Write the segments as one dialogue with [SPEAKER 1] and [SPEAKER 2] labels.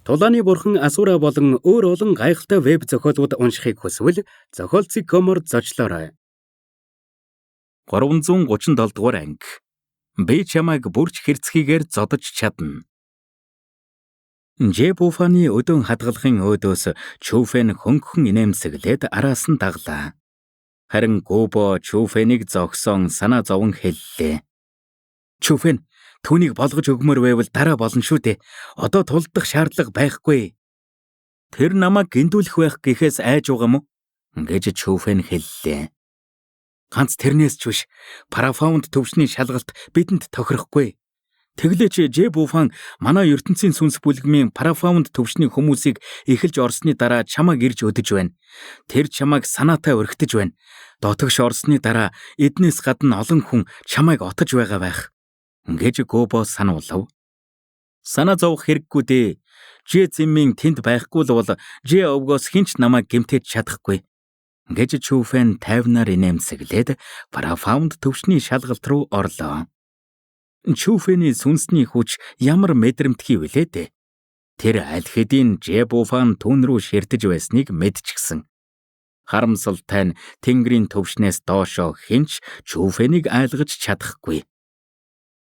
[SPEAKER 1] Тулааны бурхан Асура болон өөр олон гайхалтай веб зохиолууд уншихыг хүсвэл зохиолцыг комор зочлоорой. 337 дугаар анги. Би чамайг бүрч хэрцгийгээр зодож чадна. Жебуфаны өдөн хадгалахын өөдөөс Чүфэн хөнгөн инээмсэглээд араас нь даглаа. Харин Гүбо Чүфэнийг зогсон санаа зовон хэллээ. Чүфэн, түүнийг болгож өгмөр байвал дараа болно шүү дээ. Одоо тулдах шаардлага байхгүй. Тэр намайг гиндүүлэх байх гэхээс айж байгаа мó? Гэж Чүфэн хэллээ. Ганц тэрнээс ч биш, парафаунд төвшний шалгалт бидэнд тохирохгүй. Тэглээч Жебуфан манай ертөнцийн сүнс бүлгмийн парафаунд төвшний хүмүүсийг эхэлж орсны дараа чамайг ирж өдөж байна. Тэр чамайг санаатай өргөтөж байна. Дотогш орсны дараа эднээс гадна олон хүн чамайг отож байгаа байх. Гэж Гүбо сануулав. Санаа зовох хэрэггүй дээ. Жэзэмийн тэнд байхгүй л бол Жэ овгоос хинч намайг гэмтэж чадахгүй. Гэж Чүфэн тайвнаар инээмсэглээд парафаунд төвшний шалгалт руу орлоо. Чүфэний сүнсний хүч ямар мэдрэмтгий вүлээ дээ. Тэр аль хэдийн Жебуфан түн рүү ширтэж байсныг мэдчихсэн. Харамсалтай нь тэнгэрийн төвшнээс доошоо хинч Чүфэнийг айлгаж чадахгүй.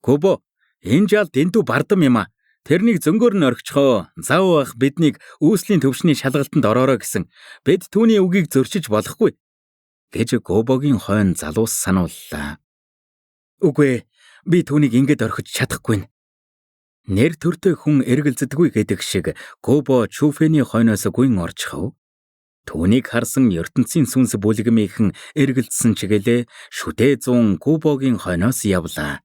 [SPEAKER 1] Гүбо, энэ жал дэндүү бардам юм а. Тэрнийг зөнгөөр нь орхичхоо. Заав ах биднийг үүслийн төвшний шалгалтанд ороорой гэсэн. Бид түүний үгийг зөрчиж болохгүй. Гэж Гүбогийн хойно залуус санууллаа. Үгүй, би түүнийг ингэж орхиж чадахгүй. Нэр төртэй хүн эргэлздэггүй гэдэг шиг Гүбо Чүфэний хойноос гүйн орчихов. Түүнийг харсан ертөнцийн сүнс бүлгмийнхэн эргэлдсэн чигэлээ шүдээ зүүн Гүбогийн хойноос явлаа.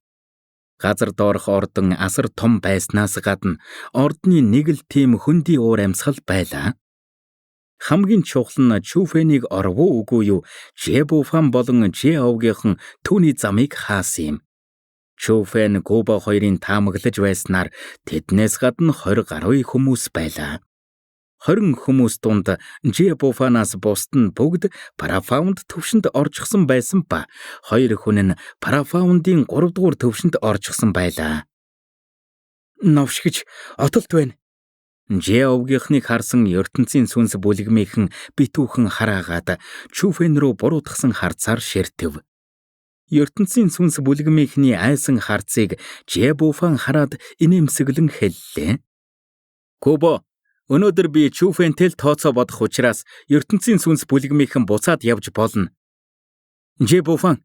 [SPEAKER 1] Газар доорх ордон асар том байснаас гадна ордны нэг л тийм хөндөй уур амьсгал байлаа. Хамгийн чухал нь Чүфэнийг орвуу үгүй юу Жебуфан болон Жэ овгийнхан түүний замыг хаасан юм. Чүфэн Гүбо хоёрын таамаглаж байснаар тэднээс гадна 20 гаруй хүмүүс байлаа. 20 хүмүүс дунд Жебуфанаас бусд нь бүгд парафаунд төвшөнд орчихсон байсан ба 2 хүн нь парафаундын 3 дугаар төвшөнд орчихсон байлаа. Новшгиж отолт байна. Жэ овгийнхныг харсан ертөнцийн сүнс бүлгмийнхэн битүүхэн хараагаад Чүфэн рүү буруутгасан харцаар ширтэв. ертөнцийн сүнс бүлгмийнхний айсан харцыг Жебуфан хараад инээмсэглэн хэллээ. Гүбо, өнөөдөр би Чүфэнтэй тооцоо бодох учраас ертөнцийн сүнс бүлгмийнхэн буцаад явж болно. Жебуфан,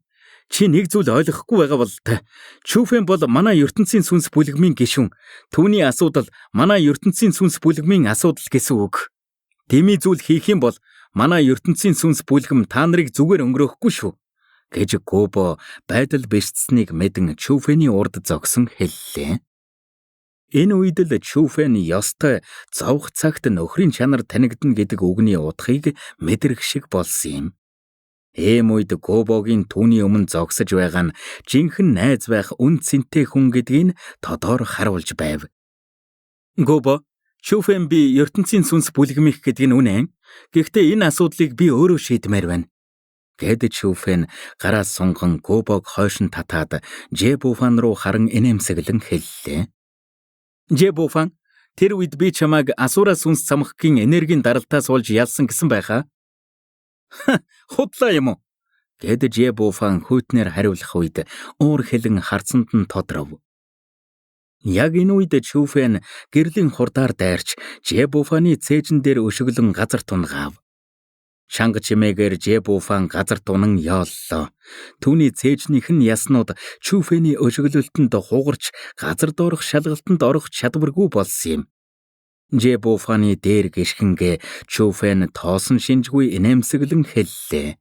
[SPEAKER 1] чи нэг зүйл ойлгохгүй байгаа бол Чүфэн бол манай ертөнцийн сүнс бүлгмийн гишүүн. Түүний асуудал манай ертөнцийн сүнс бүлгмийн асуудал гэсэн үг. Дими зүйл хийх юм бол манай ертөнцийн сүнс бүлгэм та нарыг зүгээр өнгөрөөхгүй шүү. Гэж Гүбо байдал бэрцсэнийг мэдэн Чүфэний урд зогсон хэллээ. Энэ үед л Чүфэн ёстой зовх цагт нөхрийн чанар танигдна гэдэг үгний утгыг мэдрэх шиг болсон юм. Ийм үед Гүбогийн түүний өмнө зогсож байгаа нь жинхэнэ найз байх үн цэнтэй хүн гэдгийг тодор харуулж байв. Гүбо, Чүфэн би ертөнцийн сүнс бүлгмийнх гэдэг нь үнэн. Гэхдээ энэ асуудлыг би өөрөө шийдмээр байна. Гэд Чүфэн гараас сунган Гүбог хойшин татаад Жебуфан руу харан инээмсэглэн хэллээ. Жебуфан, тэр үед би чамайг Асура сүнс цамхгийн энергийн даралтаас болж ялсан гэсэн байхаа. Худлаа юм уу? Гэд Жебуфан хүйтнээр хариулах үед уур хилэн харцанд нь тодров. Яг энэ үед Чүфэн гэрлийн хурдаар дайрч Жебуфаны цээжин дээр өшөглөн газар тунгаав. Чанга чимээгээр Жебуфан газар тунан яоллоо. Түүний цээжнийх нь яснууд Чүфэний өшөглөлтөнд хугарч газар доорх шалгалтанд орох чадваргүй болсон юм. Жебуфаны дээр гიშгэнгээ Чүфэн тоосон шинжгүй инээмсэглэн хэллээ.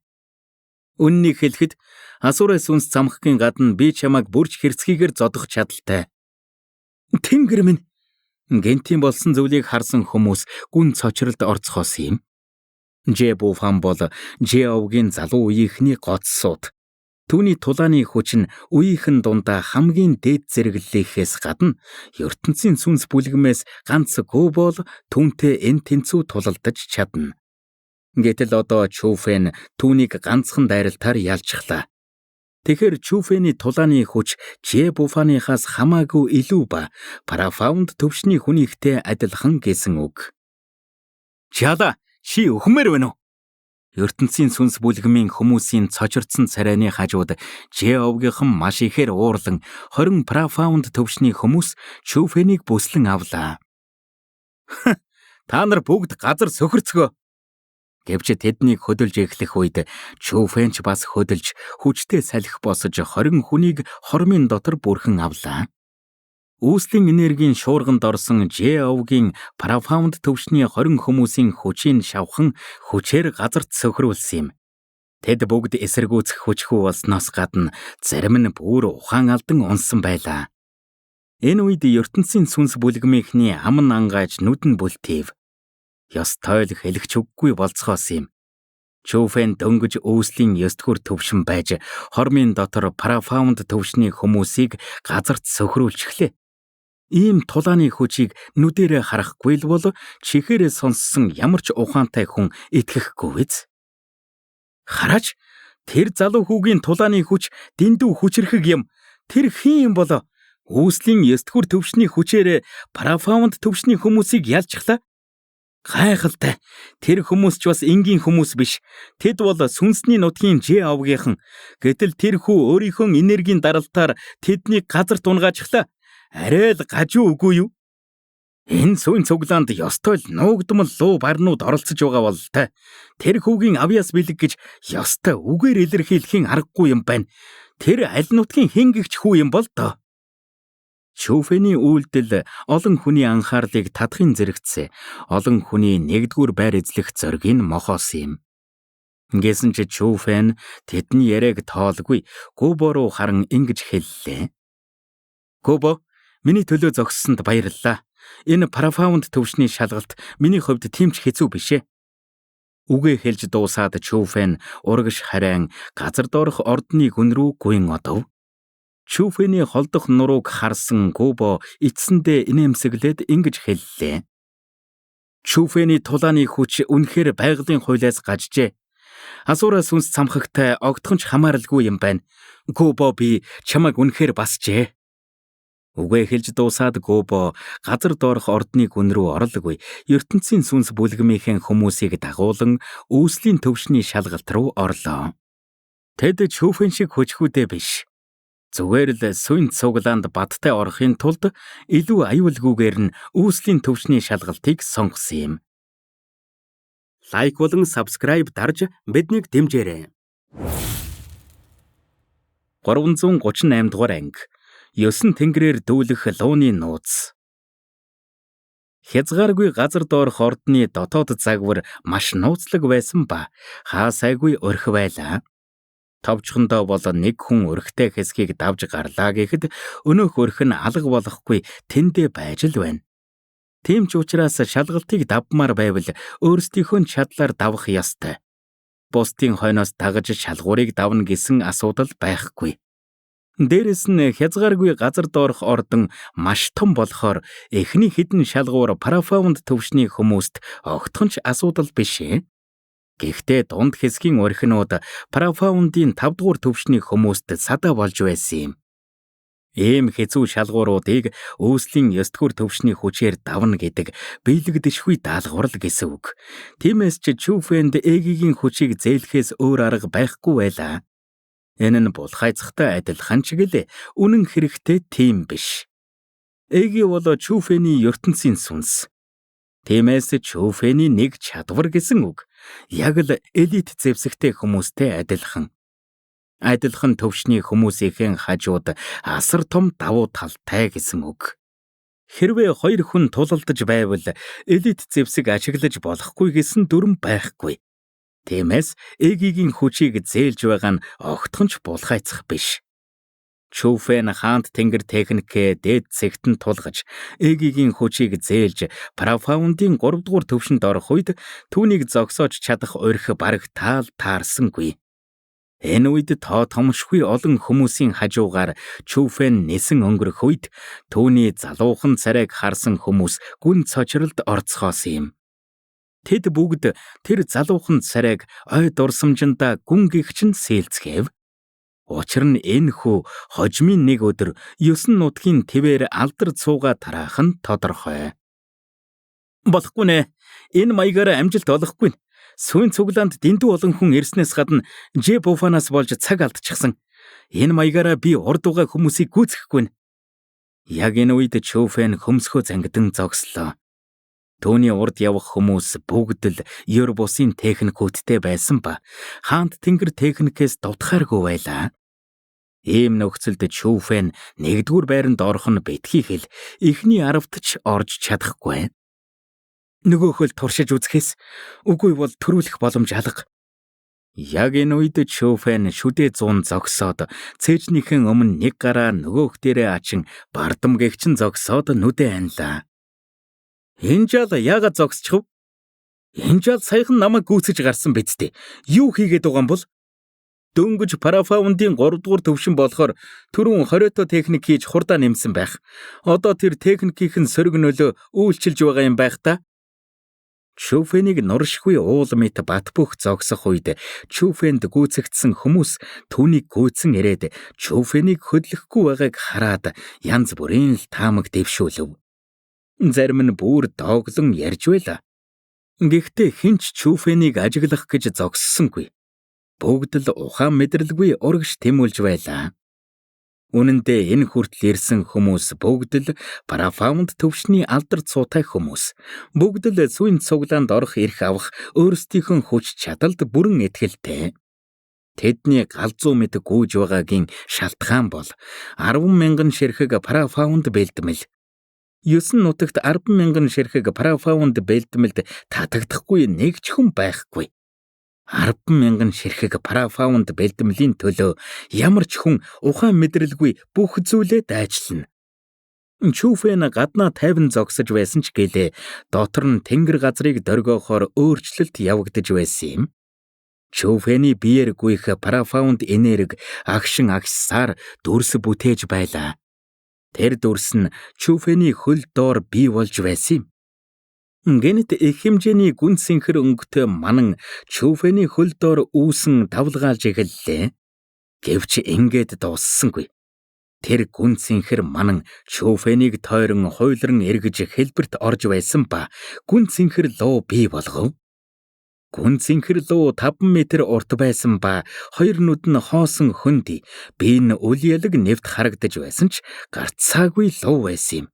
[SPEAKER 1] Үннийг хэлэхэд Асура сүнс цамхгийн гадна би чамайг бүрч хэрцгийгээр зодох чадaltaй. Тэнгэр минь! Гэнтийн болсон зүйлийг харсан хүмүүс гүн цочролд орцгоосон юм. Жебуфан бол Жэ овгийн залуу үеийнхний гоцсууд. Түүний тулааны хүч нь үеийнхэн дундаа хамгийн дээд зэрэглэлээс гадна ертөнцийн сүнс бүлгмээс ганц Гүбо түүнтэй эн тэнцүү тулалдаж чадна. Гэтэл одоо Чүфэн түүнийг ганцхан дайралтаар ялчглаа. Тэгэхэр Чүфэний тулааны хүч Жебуфаныхаас хамаагүй илүү ба Парафаунд төвшний хүнийхтэй адилхан гэсэн үг. Чала чи өхмөр байна уу? ертөнцийн сүнс бүлгмийн хүмүүсийн цочирдсан царайны хажууд Жеовгийнхан маш ихээр уурлан 20 Парафаунд төвшний хүмүүс Чүфэнийг бүслэн авлаа. Та нар бүгд газар сөхөрцгөө гэвч тэднийг хөдөлж эхлэх үед Чүфэнч бас хөдөлж хүчтэй салхи босож 20 хүнийг хормын дотор бүрхэн авлаа. Үүслийн энергийн шуурганд орсон Жеовгийн Парафаунд төвшний 20 хүмүүсийн хүчийг шавхан хүчээр газарт сөхрүүлсэн юм. Тэд бүгд эсэргүүцэх хүчгүй болсноос гадна зарим нь бүр ухаан алдан унсан байлаа. Энэ үед ертөнцийн сүнс бүлгмийнхний амн ангааж нүдэн бүлтийв. Ёстой л хэлэх үггүй болцгоос юм. Чүфэн дөнгөж үүслийн 9-р төвшин байж хормын дотор Парафаунд төвшний хүмүүсийг газарт сөхрүүлчихлээ. Ийм тулааны хүчийг нүдэрээ харахгүй л бол чихээрээ сонссон ямар ч ухаантай хүн итгэхгүй биз. Хараач, тэр залуу хүүгийн тулааны хүч дэндүү хүчрхэг юм. Тэр хийн юм болоо? Үүслийн 9-р төвшний хүчээр Парафаунд төвшний хүмүүсийг ялчихлаа. Гайхалтай. Тэр хүмүүс ч бас энгийн хүмүүс биш. Тэд бол сүнсний нутгийн Жеовгийнхан. Гэтэл тэр хүү өөрийнхөө энергийн даралтаар тэднийг газарт унгаачихлаа. Арай л гажуу үгүй юу? Энэ сүүн цуглаанд ёстой л нуугдмал луу барнууд оролцож байгаа бол та. Тэр хүүгийн авьяас бэлэг гэж ёстой үгээр илэрхийлэхийн аргагүй юм байна. Тэр аль нутгийн хингэгч хүү юм бол доо. Чүфэний үйлдэл олон хүний анхаарлыг татахын зэрэгцээ. Олон хүний нэгдүгээр байр эзлэх зориг нь мохоос юм. Гэсэн ч Чүфэн тэдний яриаг тоолгүй Губо руу харан ингэж хэллээ. Губо, миний төлөө зогссонд баярлалаа. Энэ Парафаунд төвшний шалгалт миний хувьд тимч хэцүү бишээ. Үгээ хэлж дуусаад Чүфэн урагш харайн газар доорх ордны гүн рүү гүйн одов. Чүфэний холдох нурууг харсан Губо эцсэндээ инээмсэглээд ингэж хэллээ. Чүфэний тулааны хүч үнэхээр байгалийн хуулиас гажжээ. Асуура сүнс цамхагтай огтхонч хамааралгүй юм байна. Губо, би чамайг үнэхээр басжээ. Үгээ хэлж дуусаад Губо газар доорх ордны гүн рүү оролгүй ертөнцийн сүнс бүлгмийнхэн хүмүүсийг дагуулan үүслийн төвшний шалгалт руу орлоо. Тэд Чүфэн шиг хүчхүүдээ биш. Зүгээр л сүнь цуглаанд бадтай орохын тулд илүү аюулгүйгээр нь үүслийн төвшний шалгалтыг сонгосон юм. Лайк болон subscribe дарж биднийг дэмжээрэй. 338 дугаар анги. Ёсон тэнгэрээр дүүлэх лууны нууц. Хязгааргүй газар доорх ордны дотоод загвар маш нууцлаг байсан ба хаа сайгүй өрх байлаа. Товчхондоо бол нэг хүн өрхтэй хэсгийг давж гарлаа гэхэд өнөөх өрх нь алга болохгүй тэндэ байж л байна. Тийм ч учраас шалгалтыг давмаар байвал өөрсдийнхөө чадлаар давах ёстой. Бусдын хойноос дагаж шалгуурыг давна гэсэн асуудал байхгүй. Дээрэс нь хязгааргүй газар доорх ордон маш том болохоор эхний хідэн шалгуур Парафаунд төвшний хүмүүст огтхонч асуудал биш ээ. Гэхдээ дунд хэсгийн орхинууд Парафаундын 5 дугаар төвшний хүмүүст садаа болж байсан юм. Ийм хэцүү шалгууруудыг үүслийн 9 дугаар төвшний хүчээр давна гэдэг биелэгдэшгүй даалгавар л гэсэн үг. Тиймээс ч Чүфэнд Эгигийн хүчийг зээлхээс өөр арга байхгүй байлаа. Энэ нь булхайцахтай адилхан ч гэлээ үнэн хэрэгтээ тийм биш. Эги бол Чүфэний ертөнцийн сүнс. Тиймээс Чүфэний нэг чадвар гэсэн үг. Яг л элит зэвсэгтэй хүмүүстэй адилхан. Адилхан төвшний хүмүүсийн хажууд асар том давуу талтай гэсэн үг. Хэрвээ хоёр хүн тулалдаж байвал элит зэвсэг ашиглаж болохгүй гэсэн дүрм байхгүй. Тиймээс Эгигийн хүчийг зээлж байгаа нь огтхонч булхайцах биш. Чүфэн хаант тэнгэр техникээ дээд цэгтэн тулгаж Эгигийн хүчийг зээлж Парафаундын 3 дугаар төвшөнд орох үед түүнийг зогсоож чадах орхи бараг таарсангүй. Энэ үед тоо томшгүй олон хүмүүсийн хажуугаар Чүфэн нисэн өнгөрөх үед түүний залуухан царайг харсан хүмүүс гүн цочролд орцгоос юм. Тэд бүгд тэр залуухан царайг ой дурсамжиндаа гүн гихчин сээлцгээв. Учир нь энэ хүү хожимын нэг өдөр 9 нутгийн твээр алдар цууга тараах нь тодорхой. Болохгүй нэ. Энэ маягаар амжилт олохгүй. Сүүн цуглаанд дэндүү олон хүн ирснээс гадна Жебуфанаас болж цаг алдчихсан. Энэ маягаараа би урд угаа хүмүүсийг гүйцэхгүй. Яг энэ үед Чүфэн хөмсгөө зангидан зогслоо. Төвний урд явах хүмүүс бүгд л ёр бусын техникүүдтэй байсан ба хаант тэнгэр техникээс дутхааргүй байлаа. Ийм нөхцөлд Чүфэн нэгдүгээр байранд орох нь битгий хэл эхний 10-т ч орж чадахгүй. Нөгөөхөл туршиж үзэхээс үгүй бол төрүүлэх боломж алга. Яг энэ үед Чүфэн шүдээ 100 зогсоод цээжнийхэн өмнө нэг гараа нөгөөх дээрээ ачин бардам гэгчин зогсоод нүдэ анлаа. Энэ жал яагаад зогсчих вэ? Энэ жал саяхан намайг гүйцэж гарсан биз дээ. Юу хийгээд байгаа юм бол? Дөнгөж парафаундын 3 дугаар төвшин болохоор түрүүн 20-то техник хийж хурдаа нэмсэн байх. Одоо тэр техникийн сөрөг нөлөө үйлчилж байгаа юм байх та. Чүфэнийг нуршгүй уул мэт бат бөх зогсох үед Чүфэнд гүйцэгдсэн хүмүүс түүнийг гүйцэн ирээд Чүфэнийг хөдлөхгүй байгааг хараад янз бүрийн л таамаг дэвшүүлв. Зарим нь бүр дооглон ярьж байла. Гэхдээ хинч Чүфэнийг ажиглах гэж зогссонгүй. Бүгд л ухаан мэдрэлгүй урагш тэмүүлж байлаа. Үнэн дээр энэ хүртэл ирсэн хүмүүс бүгд л парафаунд төвшний алдар цуутай хүмүүс. Бүгд л сүүн цуглаанд орох эрх авах өөрсдийнх нь хүч чадалд бүрэн итгэлтэй. Тэдний галзуу мэд гүйж байгаагийн шалтгаан бол 10,000 ширхэг парафаунд бэлдмэл. 9 нутагт 10,000 ширхэг парафаунд бэлдмэлд татагдахгүй нэг ч хүн байхгүй. 10,000 ширхэг парафаунд бэлдмэлийн төлөө ямар ч хүн ухаан мэдрэлгүй бүх зүйлээ дайчлана. Чүфэн гаднаа 50 зогсож байсан ч гэлээ дотор нь тэнгэр газрыг дөргөөхөөр өөрчлөлт явагдаж байсан юм. Чүфэний биеэр гүйх парафаунд энерги агшин агшсаар дүрс бүтээж байлаа. Тэр дүрс нь Чүфэний хөл доор бий болж байсан юм. Гэнэт их хэмжээний гүн сэнхэр өнгөтэй манан Чүфэний хөл доор үүсэн давлгаалж эхэллээ. Гэвч ингээд дууссангүй. Тэр гүн сэнхэр манан Чүфэнийг тойрон хуйлран эргэж хэлбэрт орж байсан ба гүн сэнхэр луу бий болгов. Гүн сэнхэр луу 5 метр урт байсан ба хоёр нүд нь хоосон хөндөй, бие нь үл ялэг нэвт харагдаж байсан ч гарцаагүй луу байсан юм.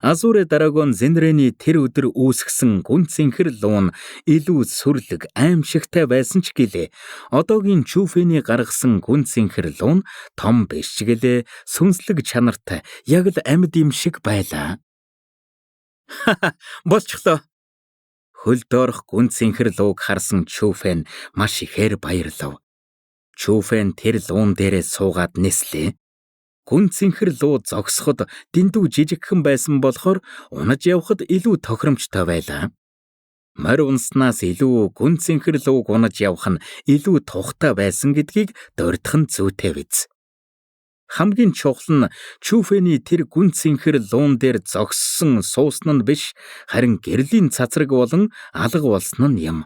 [SPEAKER 1] Азуре Дарагон Зенрэний тэр өдөр үүсгэсэн гүн сэнхэр луу нь илүү сүрлэг аимшигтай байсан ч гэлээ одоогийн Чүфэний гаргасан гүн сэнхэр луу нь том биш ч гэлээ сүнслэг чанартай яг л амьд юм шиг байлаа. Болчихлоо. Хөл доорх гүн сэнхэр лууг харсан Чүфэн маш ихээр баярлав. Чүфэн тэр луун дээрээ суугаад нислээ. Гүн сэнхэр луу зогсоход дэндүү жижигхэн байсан болохоор унаж явхад илүү тохиромжтой байлаа. Морь унснаас илүү гүн сэнхэр лууг унаж явах нь илүү тухтай байсан гэдгийг дурдах нь зүйтэй биз. Хамгийн чухал нь Чүфэний тэр гүн сэнхэр луун дээр зогссон суусан нь биш, харин гэрлийн цацраг болон алга болсон нь юм.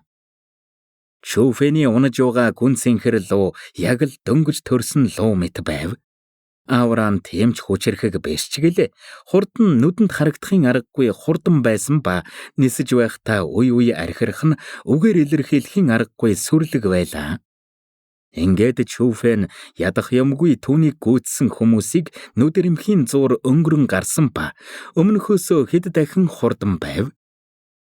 [SPEAKER 1] Чүфэний унаж байгаа гүн сэнхэр луу яг л дөнгөж төрсөн луу мэт байв. Авраам тэмч хүчрэхэг биш ч гэлээ хурдан нүдэнд харагдахын аргагүй хурдан байсан ба нисэж байхдаа үе архирах нь үгээр илэрхийлэхийн аргагүй сүрлэг байлаа. Ингээд Чүфэн ядах юмгүй түүнийг гүйцсэн хүмүүсийг нүдэрэмхийн зуур өнгөрөн гарсан ба өмнөхөөсөө хэд дахин хурдан байв.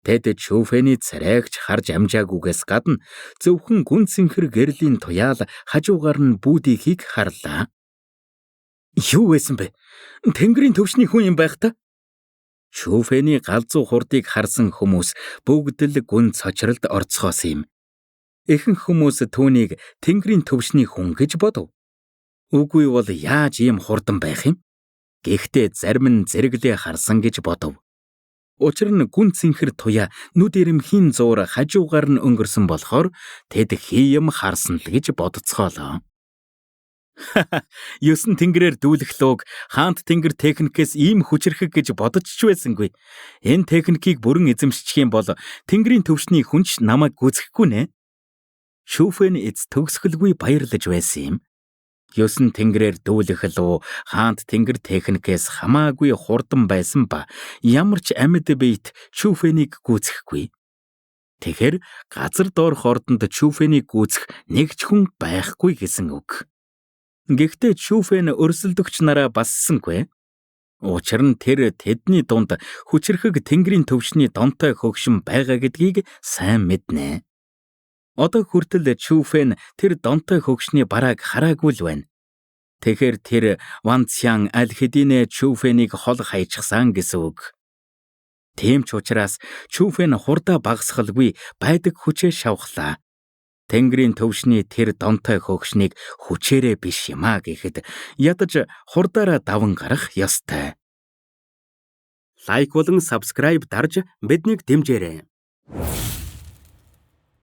[SPEAKER 1] Тэд Чүфэний царайгч харж амжаагүйгээс гадна зөвхөн гүн сэнхэр гэрлийн туяал хажуугаар нь бүүдийхийг харлаа. Юу байсан бэ? Тэнгэрийн төвшний хүн юм байх та? Чүфэний галзуу хурдыг харсан хүмүүс бүгд л гүн цочролд орцгоосон юм. Ихэнх хүмүүс түүнийг тэнгэрийн төвшний хүн гэж бодов. Үгүй бол яаж ийм хурдан байх юм? Гэхдээ зарим нь зэрэглээ харсан гэж бодов. Учир нь гүн сэнхэр туяа нүд ирэмхийн зуур хажуугаар нь өнгөрсөн болохоор тэд хийм харсан л гэж бодцоолоо. 9 тэнгэрээр дүүлэх лууг хаант тэнгэр техникээс ийм хүчрэхэг гэж бодож ч байсангүй. Энэ техникийг бүрэн эзэмшчих юм бол тэнгэрийн төвшний хүнч намайг гүйцэхгүй нэ. Чүфэн эц төгсгөлгүй баярлаж байсан юм. ёсон тэнгэрээр дүүлэх луу хаант тэнгэр техникээс хамаагүй хурдан байсан ба ямар ч амьд биет Чүфэнийг гүйцэхгүй. Тэгэхээр газар доорх ордонд Чүфэнийг гүйцэх нэг ч хүн байхгүй гэсэн үг. Гэхдээ Чүфэн өрсөлдөгч нараа бассангүй. Учир нь тэр тэдний дунд хүчрхэг тэнгэрийн төвшний донтой хөгшин байгаа гэдгийг сайн мэднэ. Одоо хүртэл Чүфэн тэр донтой хөгшний барааг хараагүй л байна. Тэгэхээр тэр Ванцян аль хэдийнэ Чүфэнийг хол хайчихсан гэсэн үг. Тийм ч учраас Чүфэн хурдаа багасгалгүй байдаг хүчээ шавхлаа. Тэнгэрийн төвшний тэр донтой хөгшнийг хүчээрээ биш юмаа гэхэд ядаж хурдаараа даван гарах ёстой. Лайк болон subscribe дарж биднийг дэмжээрэй.